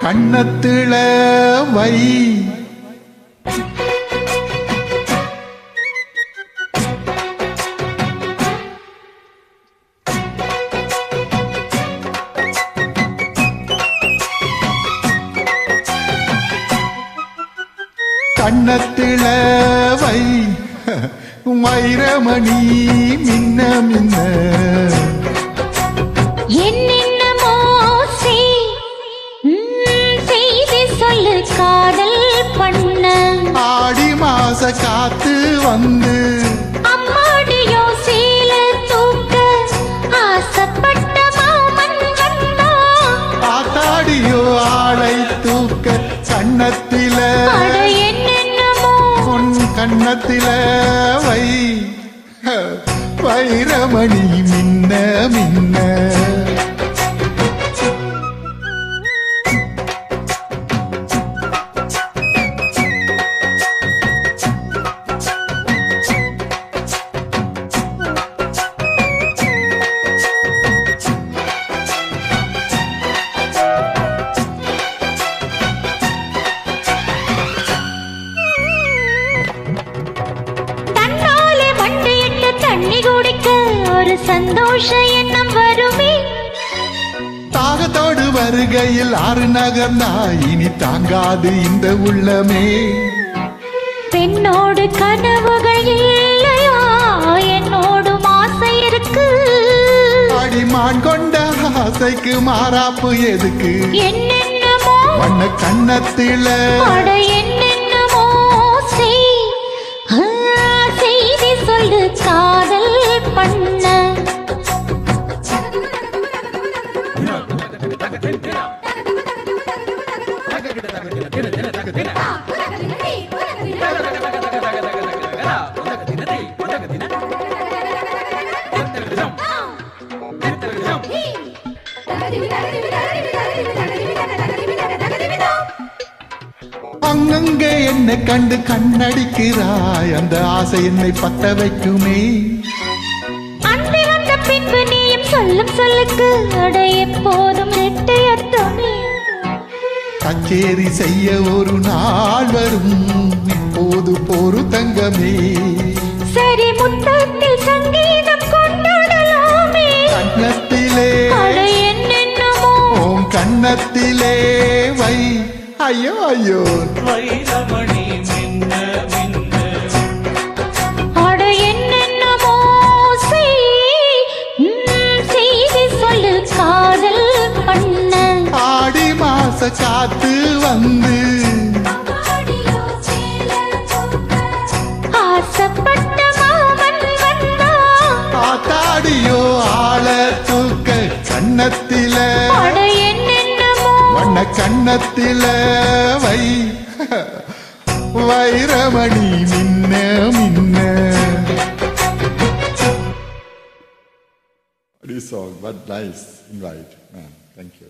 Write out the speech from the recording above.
கண்ணத்தில வை. கண்ணத்தில வை வைரமணி மின்ன மின்ன என்னென்னமோ செய்தி சொல்லு காதல் பண்ண ஆடி மாச காத்து வந்து அம்மாடியோ சீல தூக்க ஆசைப்பட்ட மாமன் வந்தா ஆத்தாடியோ ஆளை தூக்க கண்ணத்தில கண்ணத்தில வை வைரமணி மின்ன மின்ன தண்ணி குடிக்க ஒரு சந்தோஷ எண்ணம் வருமே. தாகத்தோடு வருகையில் ஆறு நகர்ந்தா இனி தாங்காது இந்த உள்ளமே. பெண்ணோடு கனவுகள் இல்லையா என்னோடு ஆசை இருக்கு. அடிமான் கொண்ட ஆசைக்கு மாறாப்பு எதுக்கு என்னென்னமோ வண்ண கண்ணத்தில என்னென்னமோ செய்தி சொல்லு காதல் பண்ண அங்கங்கே என்னை கண்டு கண்ணடிக்கிறாய் அந்த ஆசை என்னை பத்த வைக்குமே. அன்பு வந்த பின்பு நீயும் சொல்லும் சொல்லுக்கு அட எப்போதும் நெட்டையத்துமே. கச்சேரி செய்ய ஒரு நாள் வரும் இப்போது போரு தங்கமே. சரி முத்தத்தில் சங்கீதம் கொண்டாடலாமே. கண்ணத்திலே என்னென்னமோ கண்ணத்திலே வை ஐயோ ஐயோ வைரமணி மின்ன மின்ன அட என்னென்னமோ செய்தி சொல்லு காதல் பண்ண ஆடி மாச காத்து வந்து ஆசைப்பட்ட மாமன் வந்தா ஆத்தாடியோ ஆள தூக்க கண்ணத்தில வண்ண கண்ணத்தில வை வைரமணி மின்ன மின்ன. This song, what nice invite, man. Thank you.